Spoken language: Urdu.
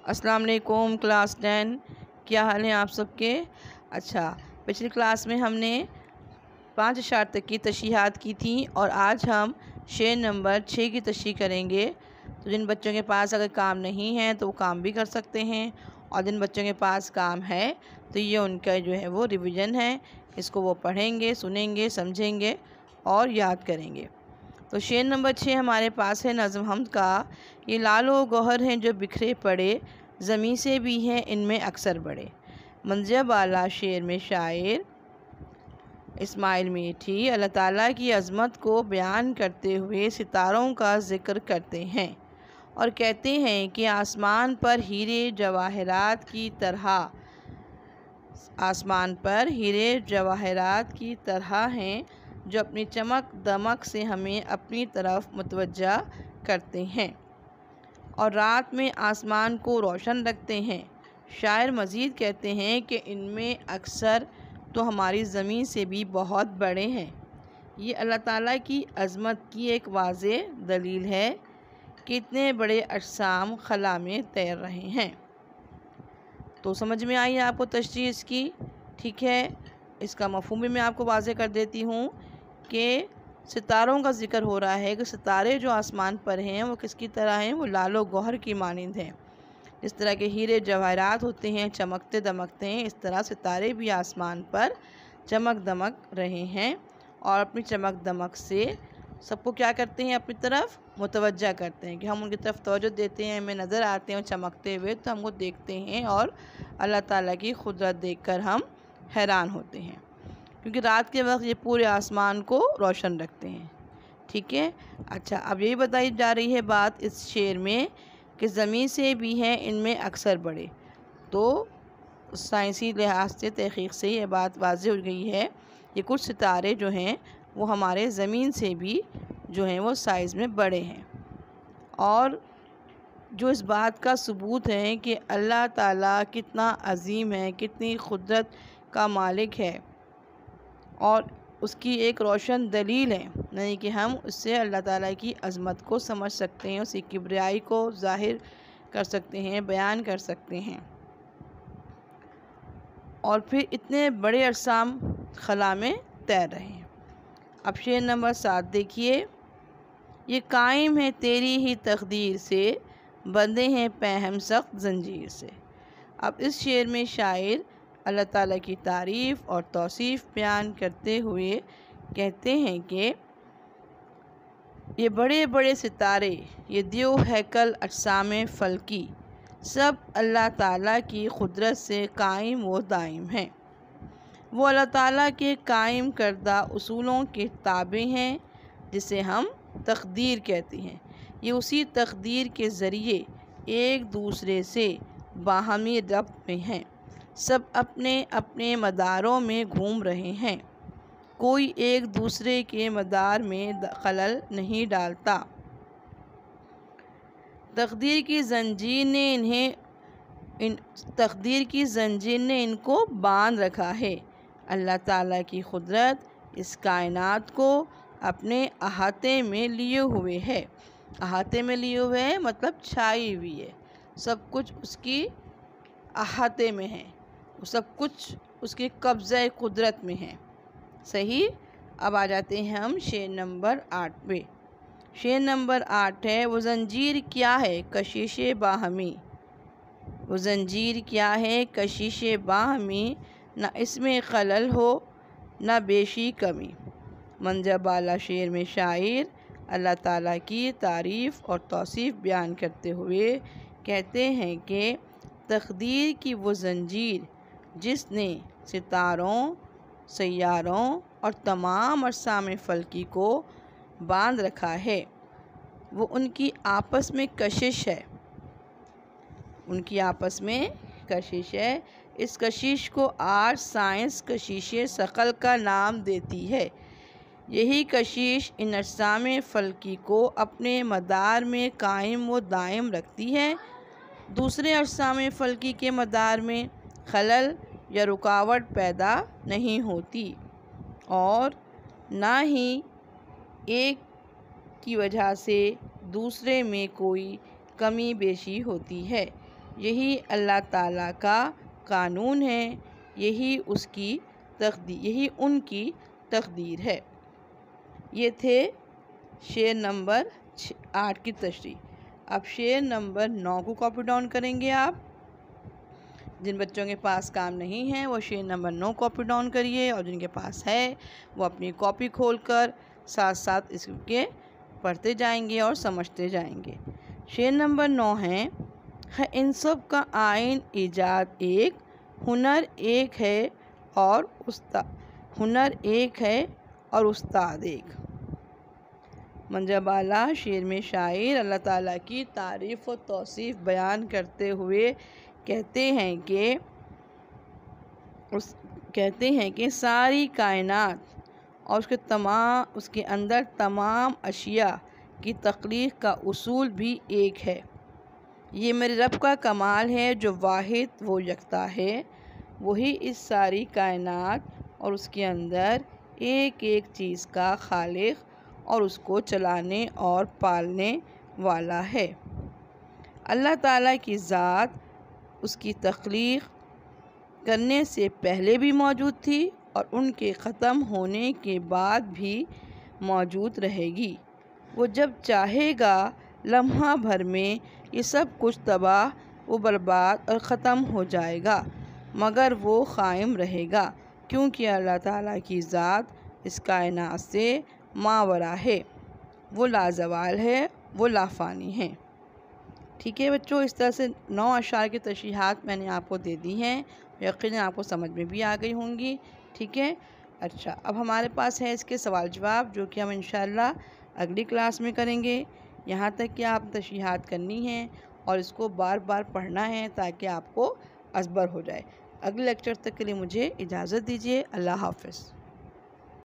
السلام علیکم کلاس 10، کیا حال ہیں آپ سب کے؟ اچھا، پچھلی کلاس میں ہم نے 5 اشعار تک کی تشریحات کی تھیں اور آج ہم شعر نمبر 6 کی تشریح کریں گے۔ تو جن بچوں کے پاس اگر کام نہیں ہے تو وہ کام بھی کر سکتے ہیں، اور جن بچوں کے پاس کام ہے تو یہ ان کا جو ہے وہ ریویژن ہے، اس کو وہ پڑھیں گے، سنیں گے، سمجھیں گے اور یاد کریں گے۔ تو شعر نمبر 6 ہمارے پاس ہے نظم حمد کا۔ یہ لال و گوہر ہیں جو بکھرے پڑے، زمیں سے بھی ہیں ان میں اکثر بڑے۔ منزل بالا شعر میں شاعر اسماعیل میٹھی اللہ تعالیٰ کی عظمت کو بیان کرتے ہوئے ستاروں کا ذکر کرتے ہیں اور کہتے ہیں کہ آسمان پر ہیرے جواہرات کی طرح ہیں جو اپنی چمک دمک سے ہمیں اپنی طرف متوجہ کرتے ہیں اور رات میں آسمان کو روشن رکھتے ہیں۔ شاعر مزید کہتے ہیں کہ ان میں اکثر تو ہماری زمین سے بھی بہت بڑے ہیں۔ یہ اللہ تعالیٰ کی عظمت کی ایک واضح دلیل ہے کہ اتنے بڑے اجسام خلا میں تیر رہے ہیں۔ تو سمجھ میں آئی آپ کو تشریح اس کی؟ ٹھیک ہے، اس کا مفہوم بھی میں آپ کو واضح کر دیتی ہوں کہ ستاروں کا ذکر ہو رہا ہے کہ ستارے جو آسمان پر ہیں وہ کس کی طرح ہیں؟ وہ لال و گوہر کی مانند ہیں۔ جس طرح کے ہیرے جواہرات ہوتے ہیں، چمکتے دمکتے ہیں، اس طرح ستارے بھی آسمان پر چمک دمک رہے ہیں اور اپنی چمک دمک سے سب کو کیا کرتے ہیں؟ اپنی طرف متوجہ کرتے ہیں کہ ہم ان کی طرف توجہ دیتے ہیں، ہمیں نظر آتے ہیں چمکتے ہوئے تو ہم کو دیکھتے ہیں اور اللہ تعالیٰ کی قدرت دیکھ کر ہم حیران ہوتے ہیں، کیونکہ رات کے وقت یہ پورے آسمان کو روشن رکھتے ہیں۔ ٹھیک ہے، اچھا، اب یہی بتائی جا رہی ہے بات اس شعر میں کہ زمین سے بھی ہیں ان میں اکثر بڑے۔ تو سائنسی لحاظ سے تحقیق سے یہ بات واضح ہو گئی ہے کہ کچھ ستارے جو ہیں وہ ہمارے زمین سے بھی جو ہیں وہ سائز میں بڑے ہیں، اور جو اس بات کا ثبوت ہے کہ اللہ تعالیٰ کتنا عظیم ہے، کتنی قدرت کا مالک ہے، اور اس کی ایک روشن دلیل ہے، یعنی کہ ہم اس سے اللہ تعالیٰ کی عظمت کو سمجھ سکتے ہیں، اس کی کبریائی کو ظاہر کر سکتے ہیں، بیان کر سکتے ہیں، اور پھر اتنے بڑے اجسام خلا میں تیر رہے ہیں۔ اب شعر نمبر 7 دیکھیے۔ یہ قائم ہے تیری ہی تقدیر سے، بندے ہیں پہم سخت زنجیر سے۔ اب اس شعر میں شاعر اللہ تعالیٰ کی تعریف اور توصیف بیان کرتے ہوئے کہتے ہیں کہ یہ بڑے بڑے ستارے، یہ دیو ہیکل اجسام فلکی، سب اللہ تعالیٰ کی قدرت سے قائم و دائم ہیں۔ وہ اللہ تعالیٰ کے قائم کردہ اصولوں کے تابع ہیں جسے ہم تقدیر کہتے ہیں۔ یہ اسی تقدیر کے ذریعے ایک دوسرے سے باہمی ربط میں ہیں، سب اپنے اپنے مداروں میں گھوم رہے ہیں، کوئی ایک دوسرے کے مدار میں خلل نہیں ڈالتا۔ تقدیر کی زنجیر نے ان کو باندھ رکھا ہے۔ اللہ تعالیٰ کی قدرت اس کائنات کو اپنے احاطے میں لیے ہوئے ہے۔ احاطے میں لیے ہوئے ہے مطلب چھائی ہوئی ہے، سب کچھ اس کی احاطے میں ہے، سب کچھ اس کے قبضہ قدرت میں ہے۔ صحیح، اب آ جاتے ہیں ہم شعر نمبر 8 پہ۔ شعر نمبر 8 ہے، وہ زنجیر کیا ہے کشش باہمی، وہ زنجیر کیا ہے کشش باہمی، نہ اس میں خلل ہو نہ بیشی کمی۔ منزل بالا شعر میں شاعر اللہ تعالیٰ کی تعریف اور توصیف بیان کرتے ہوئے کہتے ہیں کہ تقدیر کی وہ زنجیر جس نے ستاروں، سیاروں اور تمام اجسام فلکی کو باندھ رکھا ہے، وہ ان کی آپس میں کشش ہے، ان کی آپس میں کشش ہے۔ اس کشش کو آج سائنس کشش ثقل کا نام دیتی ہے۔ یہی کشش ان اجسام فلکی کو اپنے مدار میں قائم و دائم رکھتی ہے، دوسرے اجسام فلکی کے مدار میں خلل یا رکاوٹ پیدا نہیں ہوتی، اور نہ ہی ایک کی وجہ سے دوسرے میں کوئی کمی بیشی ہوتی ہے۔ یہی اللہ تعالیٰ کا قانون ہے، یہی ان کی تقدیر ہے۔ یہ تھے شعر نمبر 8 کی تشریح۔ اب شعر نمبر 9 کو کاپی ڈاؤن کریں گے آپ۔ جن بچوں کے پاس کام نہیں ہے وہ شعر نمبر 9 کاپی ڈاؤن کریے، اور جن کے پاس ہے وہ اپنی کاپی کھول کر ساتھ ساتھ اس کے پڑھتے جائیں گے اور سمجھتے جائیں گے۔ شعر نمبر 9 ہے ان سب کا آئین ایجاد ایک، ہنر ایک ہے اور استاد ایک۔ منجا بالا شعر میں شاعر اللہ تعالیٰ کی تعریف و توصیف بیان کرتے ہوئے کہتے ہیں کہ ساری کائنات اور اس کے اندر تمام اشیاء کی تخلیق کا اصول بھی ایک ہے۔ یہ میرے رب کا کمال ہے جو واحد و یکتا ہے، وہی اس ساری کائنات اور اس کے اندر ایک ایک چیز کا خالق اور اس کو چلانے اور پالنے والا ہے۔ اللہ تعالیٰ کی ذات اس کی تخلیق کرنے سے پہلے بھی موجود تھی اور ان کے ختم ہونے کے بعد بھی موجود رہے گی۔ وہ جب چاہے گا لمحہ بھر میں یہ سب کچھ تباہ و برباد اور ختم ہو جائے گا، مگر وہ قائم رہے گا کیونکہ اللہ تعالیٰ کی ذات اس کائنات سے ماوراء ہے، وہ لازوال ہے، وہ لافانی ہے۔ ٹھیک ہے بچوں، اس طرح سے 9 اشعار کی تشریحات میں نے آپ کو دے دی ہیں، یقیناً آپ کو سمجھ میں بھی آ گئی ہوں گی۔ ٹھیک ہے، اچھا اب ہمارے پاس ہے اس کے سوال جواب، جو کہ ہم انشاءاللہ اگلی کلاس میں کریں گے۔ یہاں تک کہ آپ تشریحات کرنی ہیں اور اس کو بار بار پڑھنا ہے تاکہ آپ کو ازبر ہو جائے۔ اگلے لیکچر تک کے لیے مجھے اجازت دیجیے۔ اللہ حافظ۔